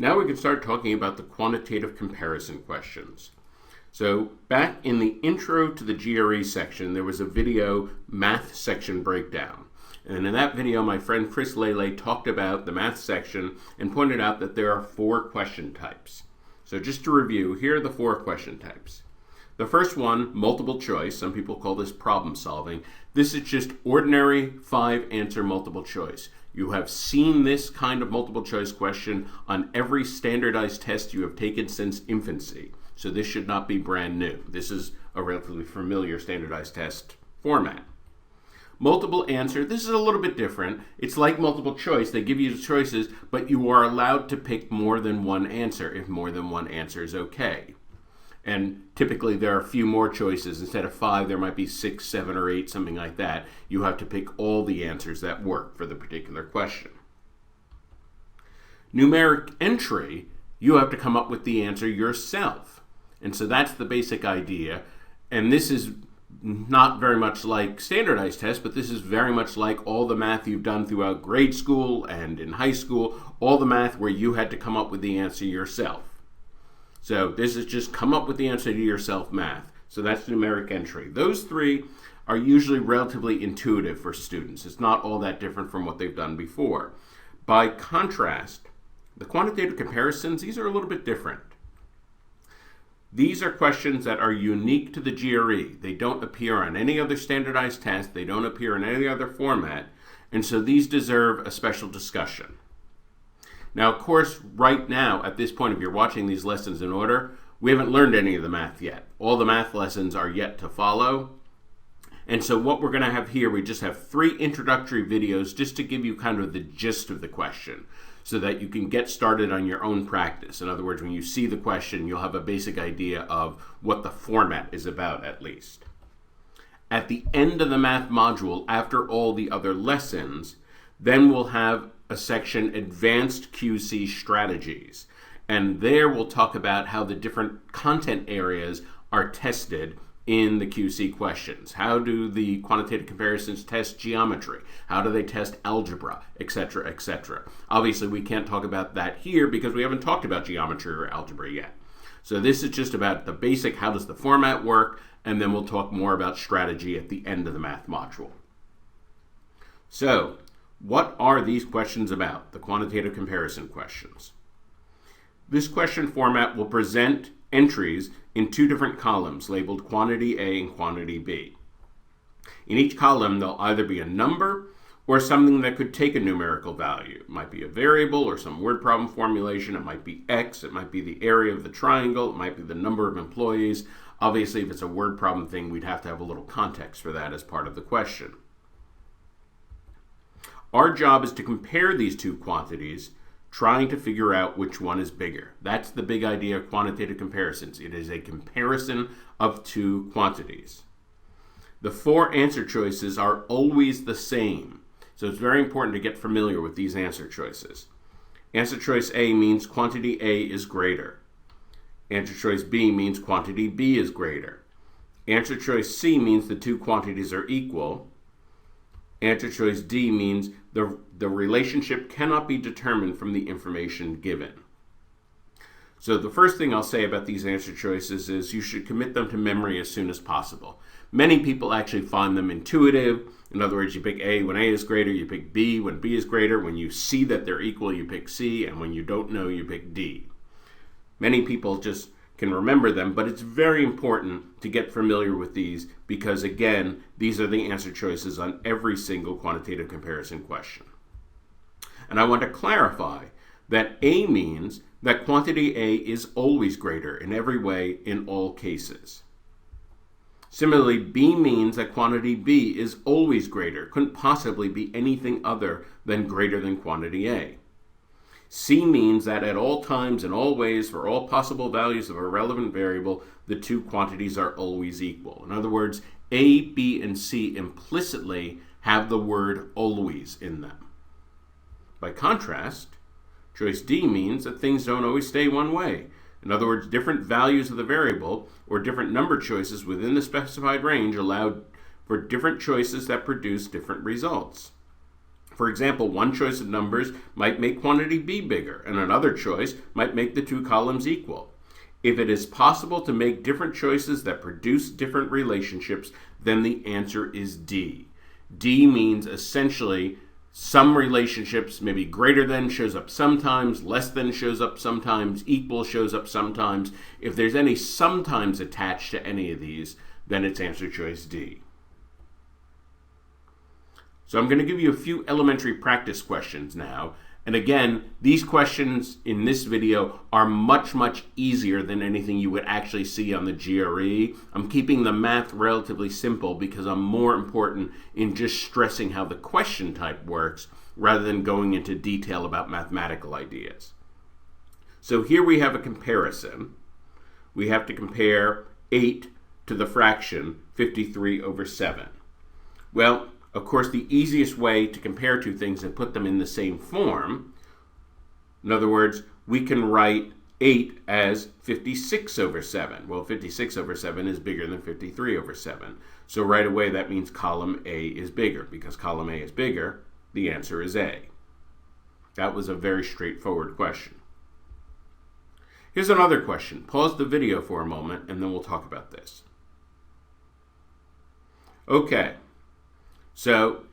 Now we can start talking about the quantitative comparison questions. So back in the intro to the GRE section, there was a video math section breakdown. And in that video, my friend Chris Lele talked about the math section and pointed out that there are 4 question types. So just to review, here are the 4 question types. The first one, multiple choice. Some people call this problem solving. This is just ordinary 5-answer multiple choice. You have seen this kind of multiple choice question on every standardized test you have taken since infancy. So this should not be brand new. This is a relatively familiar standardized test format. Multiple answer, this is a little bit different. It's like multiple choice. They give you the choices, but you are allowed to pick more than one answer if more than one answer is okay. And typically there are a few more choices. Instead of 5, there might be 6, 7, or 8, something like that. You have to pick all the answers that work for the particular question. Numeric entry, you have to come up with the answer yourself. And so that's the basic idea. And this is not very much like standardized tests, but this is very much like all the math you've done throughout grade school and in high school, all the math where you had to come up with the answer yourself. So this is just come up with the answer to yourself math. So that's numeric entry. Those 3 are usually relatively intuitive for students. It's not all that different from what they've done before. By contrast, the quantitative comparisons, these are a little bit different. These are questions that are unique to the GRE. They don't appear on any other standardized test. They don't appear in any other format. And so these deserve a special discussion. Now, of course, right now, at this point, if you're watching these lessons in order, we haven't learned any of the math yet. All the math lessons are yet to follow. And so what we're going to have here, we just have 3 introductory videos just to give you kind of the gist of the question so that you can get started on your own practice. In other words, when you see the question, you'll have a basic idea of what the format is about, at least. At the end of the math module, after all the other lessons, then we'll have a section, Advanced QC Strategies. And there we'll talk about how the different content areas are tested in the QC questions. How do the quantitative comparisons test geometry? How do they test algebra, etc., etc.? Obviously, we can't talk about that here because we haven't talked about geometry or algebra yet. So this is just about the basic, how does the format work, and then we'll talk more about strategy at the end of the math module. So, what are these questions about, the quantitative comparison questions? This question format will present entries in 2 different columns labeled quantity A and quantity B. In each column, there'll either be a number or something that could take a numerical value. It might be a variable or some word problem formulation. It might be X. It might be the area of the triangle. It might be the number of employees. Obviously, if it's a word problem thing, we'd have to have a little context for that as part of the question. Our job is to compare these 2 quantities, trying to figure out which one is bigger. That's the big idea of quantitative comparisons. It is a comparison of 2 quantities. The 4 answer choices are always the same. So it's very important to get familiar with these answer choices. Answer choice A means quantity A is greater. Answer choice B means quantity B is greater. Answer choice C means the 2 quantities are equal. Answer choice D means the relationship cannot be determined from the information given. So the first thing I'll say about these answer choices is you should commit them to memory as soon as possible. Many people actually find them intuitive. In other words, you pick A when A is greater, you pick B when B is greater. When you see that they're equal, you pick C, and when you don't know, you pick D. Many people just can remember them, but it's very important to get familiar with these because, again, these are the answer choices on every single quantitative comparison question. And I want to clarify that A means that quantity A is always greater in every way in all cases. Similarly, B means that quantity B is always greater, couldn't possibly be anything other than greater than quantity A. C means that at all times and all ways, for all possible values of a relevant variable, the 2 quantities are always equal. In other words, A, B, and C implicitly have the word always in them. By contrast, choice D means that things don't always stay one way. In other words, different values of the variable or different number choices within the specified range allow for different choices that produce different results. For example, one choice of numbers might make quantity B bigger, and another choice might make the two columns equal. If it is possible to make different choices that produce different relationships, then the answer is D. D means essentially some relationships, maybe greater than shows up sometimes, less than shows up sometimes, equal shows up sometimes. If there's any sometimes attached to any of these, then it's answer choice D. So I'm going to give you a few elementary practice questions now. And again, these questions in this video are much, much easier than anything you would actually see on the GRE. I'm keeping the math relatively simple because I'm more important in just stressing how the question type works rather than going into detail about mathematical ideas. So here we have a comparison. We have to compare 8 to the fraction 53 over 7. Well, of course, the easiest way to compare two things and put them in the same form, in other words, we can write 8 as 56 over 7. Well, 56 over 7 is bigger than 53 over 7. So right away that means column A is bigger. Because column A is bigger, the answer is A. That was a very straightforward question. Here's another question. Pause the video for a moment and then we'll talk about this. Okay. So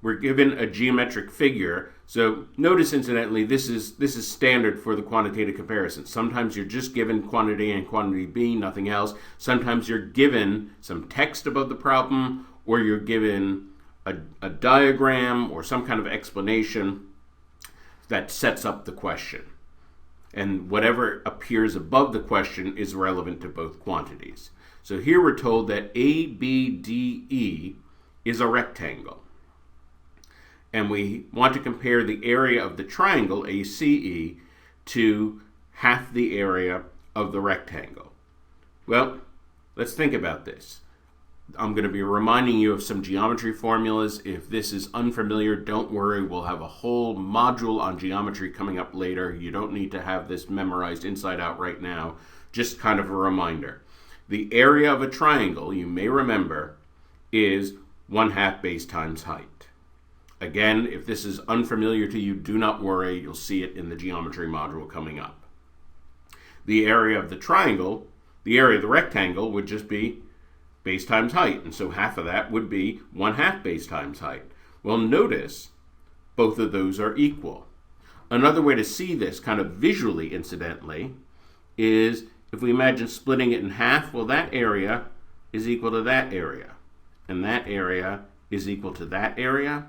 we're given a geometric figure. So notice, incidentally, this is standard for the quantitative comparison. Sometimes you're just given quantity A and quantity B, nothing else. Sometimes you're given some text about the problem, or you're given a diagram or some kind of explanation that sets up the question. And whatever appears above the question is relevant to both quantities. So here we're told that ABDE is a rectangle. And we want to compare the area of the triangle, ACE, to half the area of the rectangle. Well, let's think about this. I'm going to be reminding you of some geometry formulas. If this is unfamiliar, don't worry. We'll have a whole module on geometry coming up later. You don't need to have this memorized inside out right now. Just kind of a reminder. The area of a triangle, you may remember, is 1/2 base times height. Again, if this is unfamiliar to you, do not worry. You'll see it in the geometry module coming up. The area of the triangle, the area of the rectangle would just be base times height. And so half of that would be 1/2 base times height. Well, notice both of those are equal. Another way to see this kind of visually, incidentally, is if we imagine splitting it in half, well, that area is equal to that area. And that area is equal to that area.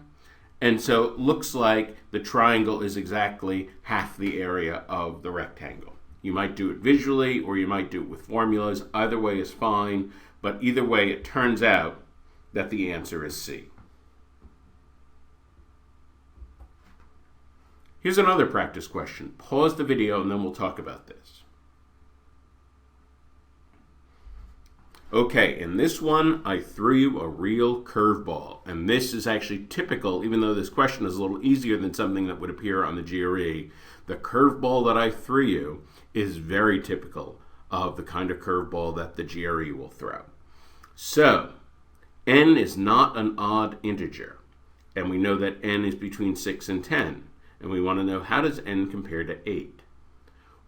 And so it looks like the triangle is exactly half the area of the rectangle. You might do it visually or you might do it with formulas. Either way is fine, but either way it turns out that the answer is C. Here's another practice question. Pause the video and then we'll talk about this. Okay, in this one, I threw you a real curveball. And this is actually typical, even though this question is a little easier than something that would appear on the GRE. The curveball that I threw you is very typical of the kind of curveball that the GRE will throw. So, n is not an odd integer. And we know that n is between 6 and 10. And we want to know, how does n compare to 8?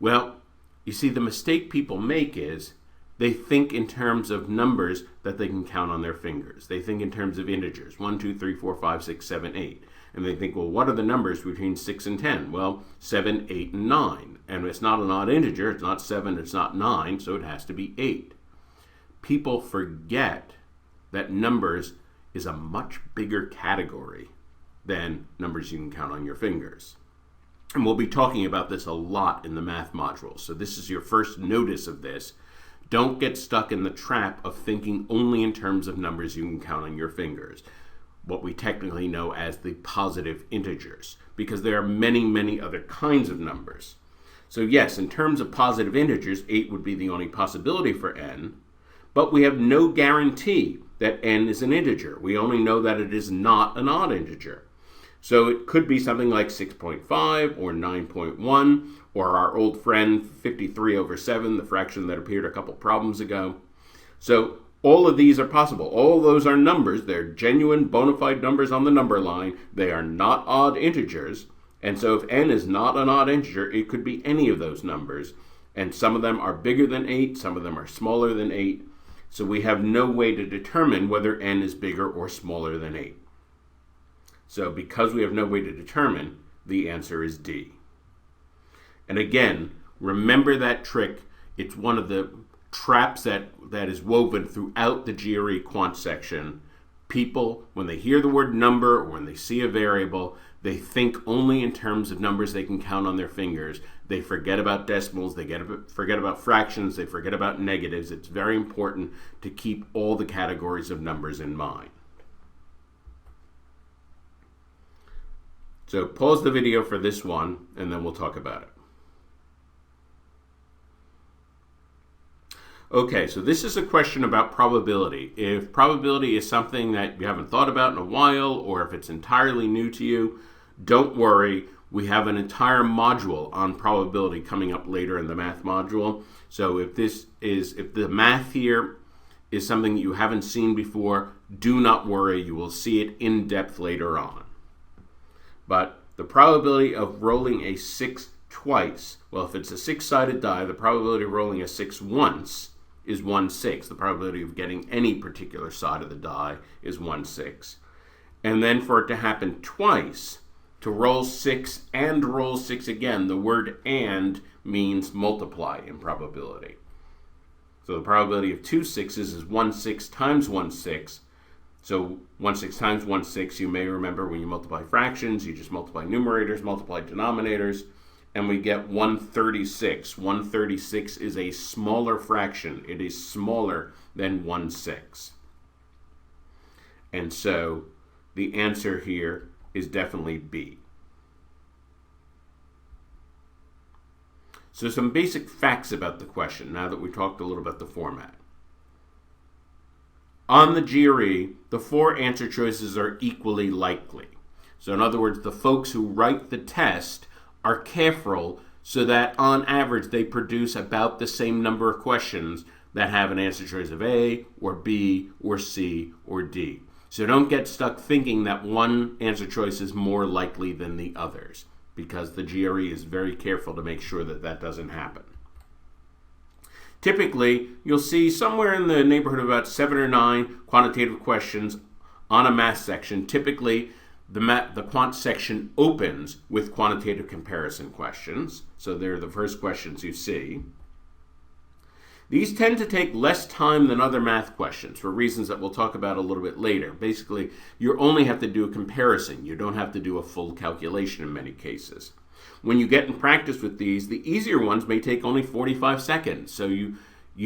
Well, you see, the mistake people make is they think in terms of numbers that they can count on their fingers. They think in terms of integers, 1, 2, 3, 4, 5, 6, 7, 8. And they think, well, what are the numbers between 6 and 10? Well, 7, 8, and 9. And it's not an odd integer. It's not 7, it's not 9, so it has to be 8. People forget that numbers is a much bigger category than numbers you can count on your fingers. And we'll be talking about this a lot in the math module. So this is your first notice of this. Don't get stuck in the trap of thinking only in terms of numbers you can count on your fingers, what we technically know as the positive integers, because there are many, many other kinds of numbers. So yes, in terms of positive integers, 8 would be the only possibility for n, but we have no guarantee that n is an integer. We only know that it is not an odd integer. So it could be something like 6.5 or 9.1, or our old friend 53 over 7, the fraction that appeared a couple problems ago. So All of these are possible. All of those are numbers. They're genuine, bona fide numbers on the number line. They are not odd integers. And so if n is not an odd integer, it could be any of those numbers. And some of them are bigger than 8, some of them are smaller than 8. So we have no way to determine whether n is bigger or smaller than 8. So because we have no way to determine, the answer is D. And again, remember that trick. It's one of the traps that is woven throughout the GRE quant section. People, when they hear the word number or when they see a variable, they think only in terms of numbers they can count on their fingers. They forget about decimals, they forget about fractions, they forget about negatives. It's very important to keep all the categories of numbers in mind. So pause the video for this one, and then we'll talk about it. Okay, so this is a question about probability. If probability is something that you haven't thought about in a while, or if it's entirely new to you, don't worry. We have an entire module on probability coming up later in the math module. So if the math here is something that you haven't seen before, do not worry. You will see it in depth later on. But the probability of rolling a 6 twice, well, if it's a 6-sided die, the probability of rolling a 6 once is 1/6. The probability of getting any particular side of the die is 1/6. And then for it to happen twice, to roll 6 and roll 6 again, the word and means multiply in probability. So the probability of 2 6s is 1/6 times 1/6. So 1/6 times 1/6, you may remember when you multiply fractions, you just multiply numerators, multiply denominators, and we get 1/36. 1/36 is a smaller fraction. It is smaller than 1/6. And so the answer here is definitely B. So some basic facts about the question, now that we talked a little about the format. On the GRE, the 4 answer choices are equally likely. So in other words, the folks who write the test are careful so that on average they produce about the same number of questions that have an answer choice of A or B or C or D. So don't get stuck thinking that one answer choice is more likely than the others, because the GRE is very careful to make sure that that doesn't happen. Typically, you'll see somewhere in the neighborhood of about 7 or 9 quantitative questions on a math section. Typically, the quant section opens with quantitative comparison questions. So they're the first questions you see. These tend to take less time than other math questions for reasons that we'll talk about a little bit later. Basically, you only have to do a comparison. You don't have to do a full calculation in many cases. When you get in practice with these, the easier ones may take only 45 seconds. So you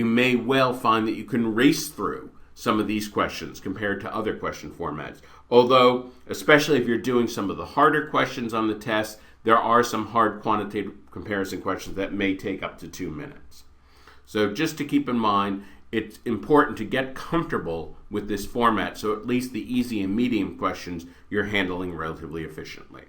may well find that you can race through some of these questions compared to other question formats. Although, especially if you're doing some of the harder questions on the test, there are some hard quantitative comparison questions that may take up to 2 minutes. So just to keep in mind, it's important to get comfortable with this format, so at least the easy and medium questions you're handling relatively efficiently.